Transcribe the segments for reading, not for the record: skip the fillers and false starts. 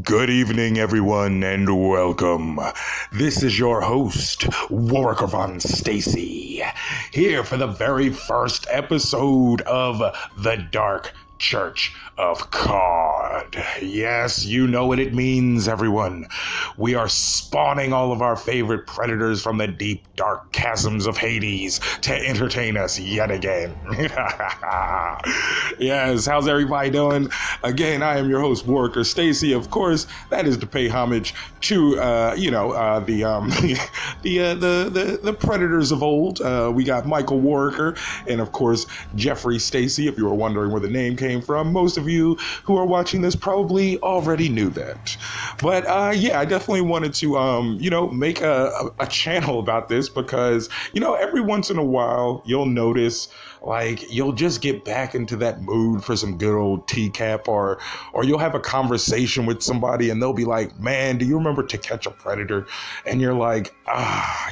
Good evening, everyone, and welcome. This is your host, Warwick Von Stacy, here for the very first episode of the Dark Church of Cawd. Yes, you know what it means, everyone. We are spawning all of our favorite predators from the deep, dark chasms of Hades to entertain us yet again. Yes, how's everybody doing? Again, I am your host, Warwick Stacy. Of course, that is to pay homage to, the predators of old. We got Michael Warwicker and, of course, Jeffrey Stacy. If you were wondering where the name came from, most of you who are watching this probably already knew that. But I definitely wanted to, make a channel about this because, every once in a while you'll notice you'll just get back into that mood for some good old TCAP, or you'll have a conversation with somebody and they'll be like, man, do you remember To Catch a Predator? And you're like,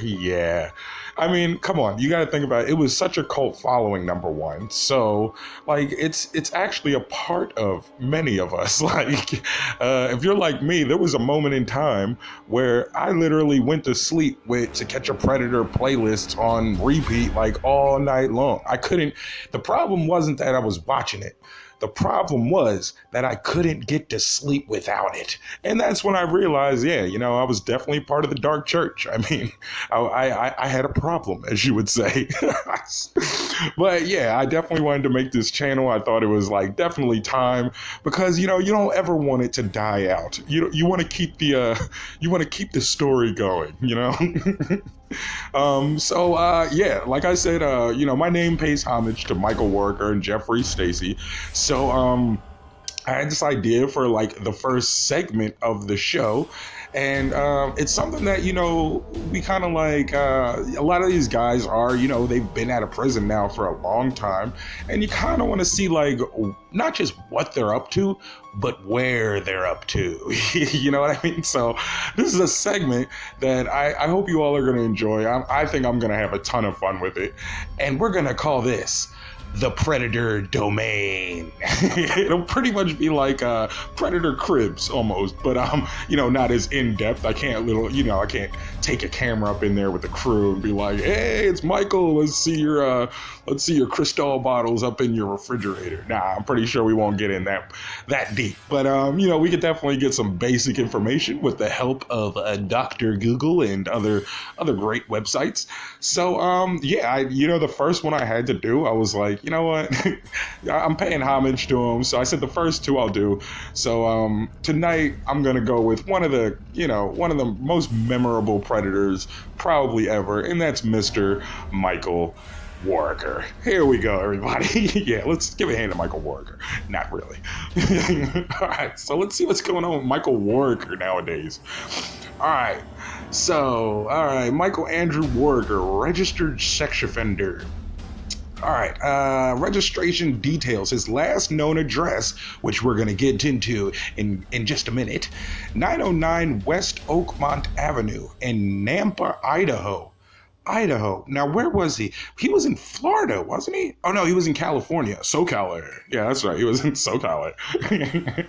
yeah. I mean, come on, you got to think about it. It was such a cult following, number one. So, it's actually a part of many of us. If you're like me, there was a moment in time where I literally went to sleep with To Catch a Predator playlists on repeat, all night long. The problem wasn't that I was watching it. The problem was that I couldn't get to sleep without it. And that's when I realized, I was definitely part of the Dark Church. I mean, I had a problem, as you would say. But I definitely wanted to make this channel. I thought it was definitely time because, you don't ever want it to die out. You want to keep the story going, like I said, my name pays homage to Michael Warwicker and Jeffrey Stacy. So, I had this idea for the first segment of the show. And it's something that, we kind of a lot of these guys are, they've been out of prison now for a long time. And you kind of want to see not just what they're up to, but where they're up to. You know what I mean? So this is a segment that I hope you all are going to enjoy. I think I'm going to have a ton of fun with it. And we're going to call this The Predator Domain. It'll pretty much be like Predator Cribs almost, but not as in-depth. I can't take a camera up in there with the crew and be like, hey, it's Michael, let's see your Cristal bottles up in your refrigerator. Nah, I'm pretty sure we won't get in that deep. But we could definitely get some basic information with the help of Dr. Google and other great websites. So the first one I had to do, I was like, you know what? I'm paying homage to him. So I said the first two I'll do. So tonight I'm going to go with one of the most memorable Predators probably ever. And that's Mr. Michael Warwicker. Here we go, everybody. Let's give a hand to Michael Warwicker. Not really. All right. So let's see what's going on with Michael Warwicker nowadays. All right. So, Michael Andrew Warwicker, registered sex offender. All right, registration details. His last known address, which we're going to get into in just a minute, 909 West Oakmont Avenue in Nampa, Idaho. Now, where was he? He was in Florida, wasn't he? Oh, no, he was in California. SoCal area. Yeah, that's right. He was in SoCal area.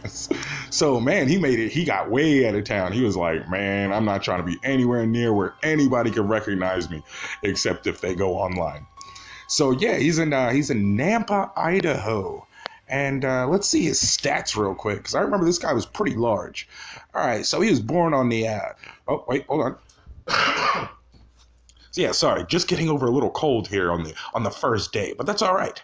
So, man, he made it. He got way out of town. He was like, man, I'm not trying to be anywhere near where anybody can recognize me, except if they go online. So he's in Nampa, Idaho, and let's see his stats real quick because I remember this guy was pretty large. All right, so he was born on the oh wait, hold on. Sorry, just getting over a little cold here on the first day, but that's all right.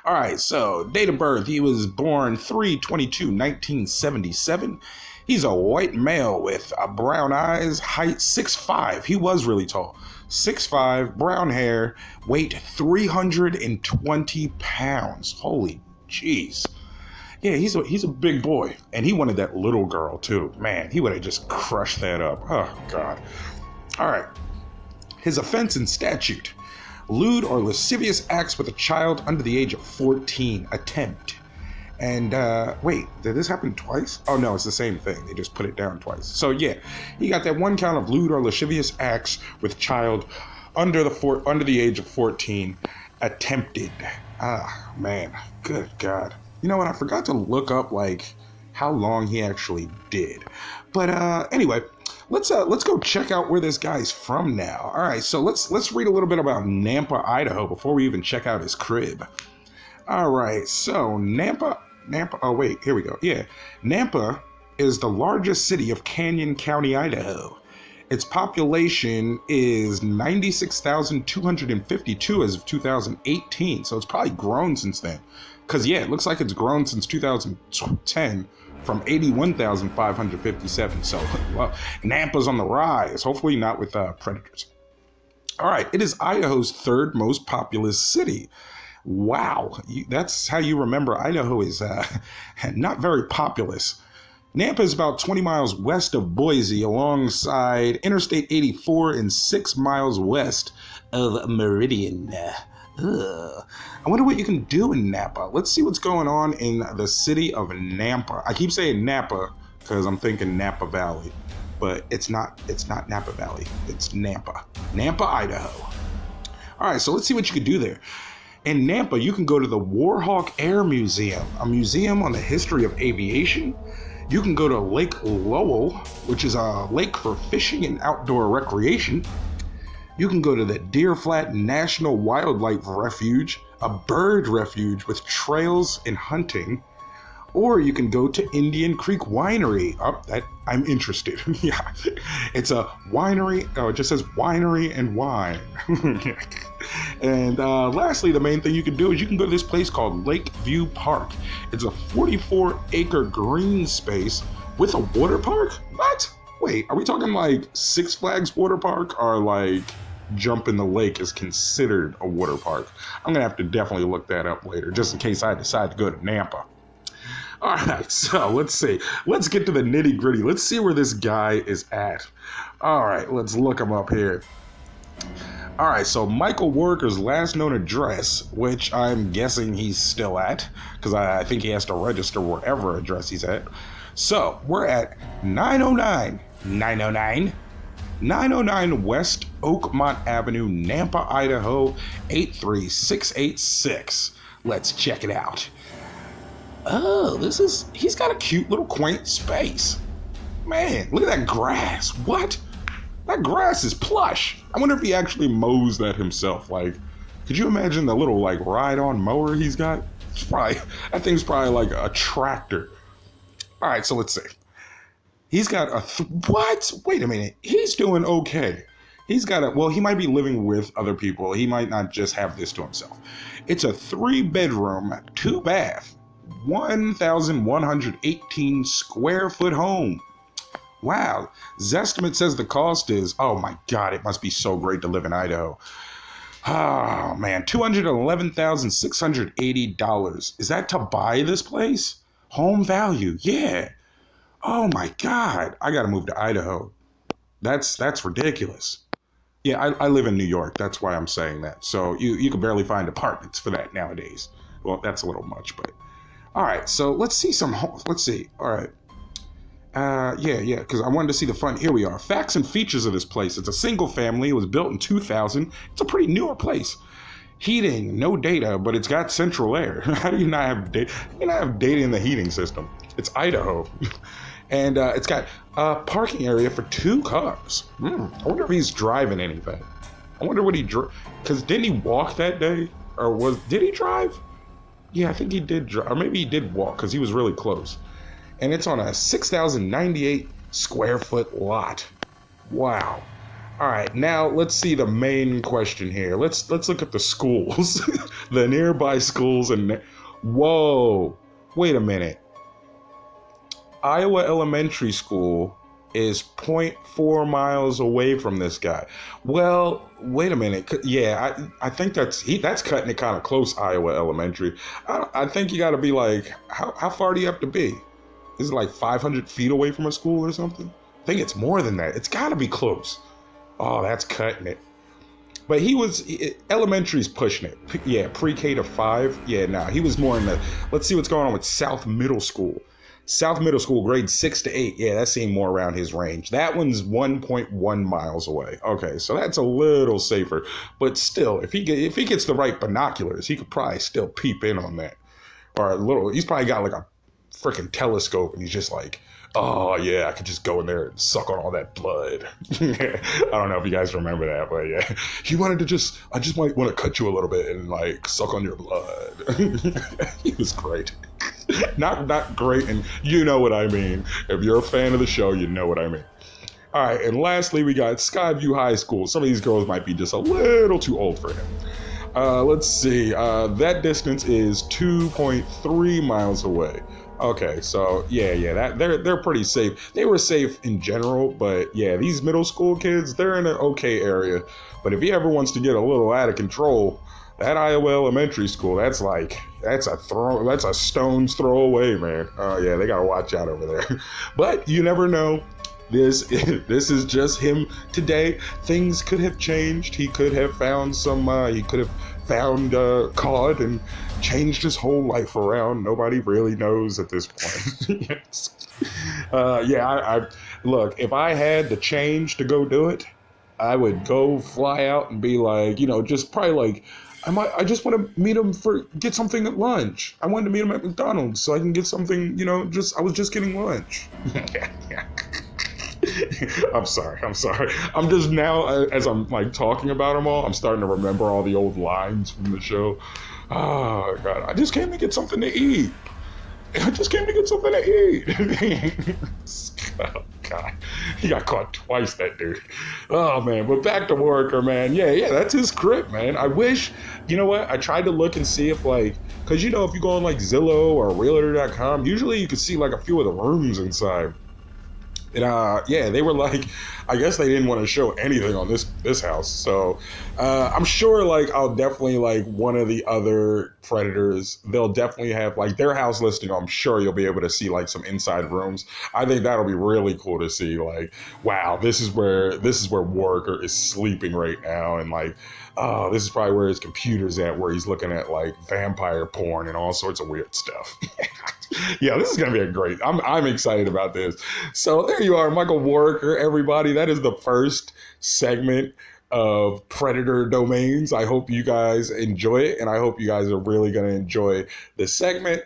All right, so date of birth, he was born 3/22/1977. He's a white male with brown eyes, height 6'5". He was really tall. 6'5", brown hair, weight 320 pounds. Holy jeez. Yeah, he's a big boy. And he wanted that little girl too. Man, he would have just crushed that up. Oh, God. All right. His offense and statute. Lewd or lascivious acts with a child under the age of 14. Attempt. And wait, did this happen twice? Oh no, it's the same thing. They just put it down twice. So he got that one count of lewd or lascivious acts with child under the age of 14 attempted. Ah, man, good God. You know what? I forgot to look up how long he actually did. But anyway, let's go check out where this guy's from now. All right, so let's read a little bit about Nampa, Idaho before we even check out his crib. All right, so Nampa. Oh wait, here we go. Yeah, Nampa is the largest city of Canyon County, Idaho. Its population is 96,252 as of 2018, so it's probably grown since then. Because, yeah, it looks like it's grown since 2010 from 81,557. So, well, Nampa's on the rise, hopefully not with predators. All right, it is Idaho's third most populous city. Wow, that's how you remember Idaho is not very populous. Nampa is about 20 miles west of Boise alongside Interstate 84 and 6 miles west of Meridian. I wonder what you can do in Napa. Let's see what's going on in the city of Nampa. I keep saying Napa because I'm thinking Napa Valley, but it's not Napa Valley. It's Nampa. Nampa, Idaho. All right, so let's see what you can do there. In Nampa, you can go to the Warhawk Air Museum, a museum on the history of aviation. You can go to Lake Lowell, which is a lake for fishing and outdoor recreation. You can go to the Deer Flat National Wildlife Refuge, a bird refuge with trails and hunting. Or you can go to Indian Creek Winery. Oh, that I'm interested. Yeah, it's a winery. Oh, it just says winery and wine. And lastly, the main thing you can do is you can go to this place called Lakeview Park. It's a 44-acre green space with a water park. What? Wait, are we talking like Six Flags water park, or like Jump in the Lake is considered a water park? I'm gonna have to definitely look that up later, just in case I decide to go to Nampa. All right, so let's see. Let's get to the nitty gritty. Let's see where this guy is at. All right, let's look him up here. All right, so Michael Worker's last known address, which I'm guessing he's still at, because I think he has to register wherever address he's at. So we're at 909 West Oakmont Avenue, Nampa, Idaho, 83686. Let's check it out. Oh, he's got a cute little quaint space. Man, look at that grass. What? That grass is plush. I wonder if he actually mows that himself. Like, could you imagine the little, like, ride-on mower he's got? That thing's probably like a tractor. All right, so let's see. He's got what? Wait a minute. He's doing okay. He's got well, he might be living with other people. He might not just have this to himself. It's a 3-bedroom, 2-bath, 1,118 square foot home. Wow. Zestimate says the cost is, oh my God, it must be so great to live in Idaho. Oh man, $211,680. Is that to buy this place? Home value, yeah. Oh my God, I gotta move to Idaho. That's ridiculous. Yeah, I live in New York. That's why I'm saying that. So you can barely find apartments for that nowadays. Well, that's a little much, but all right. So let's see let's see. All right. Yeah, because I wanted to see the front. Here we are. Facts and features of this place. It's a single family. It was built in 2000. It's a pretty newer place. Heating, no data, but it's got central air. How do you not have data? You not have data in the heating system. It's Idaho. And it's got a parking area for 2 cars. I wonder if he's driving anything. I wonder what he drove. Because didn't he walk that day? Or did he drive? Yeah, I think he did drive. Or maybe he did walk because he was really close. And it's on a 6,098 square foot lot. Wow. All right, now let's see the main question here. Let's look at the schools, the nearby schools, and whoa, wait a minute. Iowa Elementary School is 0.4 miles away from this guy. Well, wait a minute. Yeah, I think that's cutting it kind of close, Iowa Elementary. I think you got to be like, how far do you have to be? Is it like 500 feet away from a school or something? I think it's more than that. It's got to be close. Oh, that's cutting it. But elementary's pushing it. Yeah, pre-K to 5. Yeah, nah, he was more in let's see what's going on with South Middle School. South Middle School, grades 6 to 8. Yeah, that seemed more around his range. That one's 1.1 miles away. Okay, so that's a little safer. But still, if he gets the right binoculars, he could probably still peep in on that. Or he's probably got like a freaking telescope, and he's just like, oh yeah, I could just go in there and suck on all that blood. I don't know if you guys remember that, but yeah, he wanted to I just might want to cut you a little bit and like suck on your blood. He was great. Not great, and you know what I mean. If you're a fan of the show, you know what I mean. All right, and lastly, we got Skyview High School. Some of these girls might be just a little too old for him. Let's see. That distance is 2.3 miles away. Okay, so yeah, that they're pretty safe. They were safe in general, but yeah, these middle school kids, they're in an okay area. But if he ever wants to get a little out of control, that Iowa Elementary School, that's a stone's throw away, man. Oh yeah, they gotta watch out over there. But you never know. This is just him today. Things could have changed. He could have found Cawd and changed his whole life around. Nobody really knows at this point. Yes. I look, if I had the change to go do it, I would go fly out and be like, just probably like, I just want to meet him get something at lunch. I wanted to meet him at McDonald's so I can get something, I was just getting lunch. Yeah. I'm sorry. I'm just now, as I'm like talking about them all, I'm starting to remember all the old lines from the show. Oh God, I just came to get something to eat. Oh God, he got caught twice, that dude. Oh man, but back to Worker, man. Yeah, that's his crib, man. I wish, you know what? I tried to look and see if like, cause if you go on like Zillow or Realtor.com, usually you can see like a few of the rooms inside. And they were like, I guess they didn't want to show anything on this house. So I'm sure like I'll definitely like one of the other Predators, they'll definitely have like their house listing. I'm sure you'll be able to see like some inside rooms. I think that'll be really cool to see. Like, wow, this is where Worker is sleeping right now, and like, oh, this is probably where his computer's at, where he's looking at like vampire porn and all sorts of weird stuff. Yeah, this is gonna be a great. I'm excited about this. So there you are, Michael Worker, everybody. That is the first segment of Predator Domains. I hope you guys enjoy it, and I hope you guys are really gonna enjoy the segment,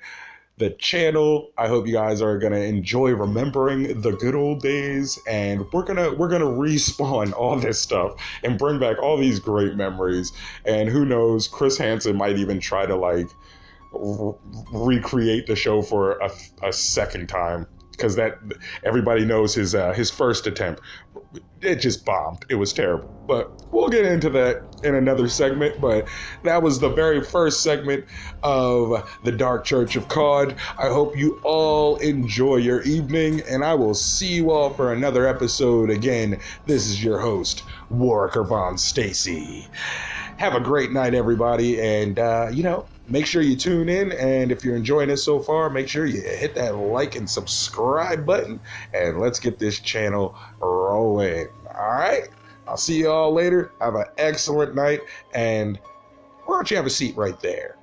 the channel. I hope you guys are gonna enjoy remembering the good old days, and we're gonna respawn all this stuff and bring back all these great memories. And who knows, Chris Hansen might even try to like recreate the show for a second time, because that everybody knows his first attempt, it just bombed. It was terrible. But we'll get into that in another segment. But that was the very first segment of the Dark Church of Cawd. I hope you all enjoy your evening, and I will see you all for another episode. Again, this is your host, Worker Von Stacy. Have a great night, everybody, and make sure you tune in, and if you're enjoying it so far, make sure you hit that like and subscribe button, and let's get this channel rolling. All right, I'll see you all later. Have an excellent night, and why don't you have a seat right there?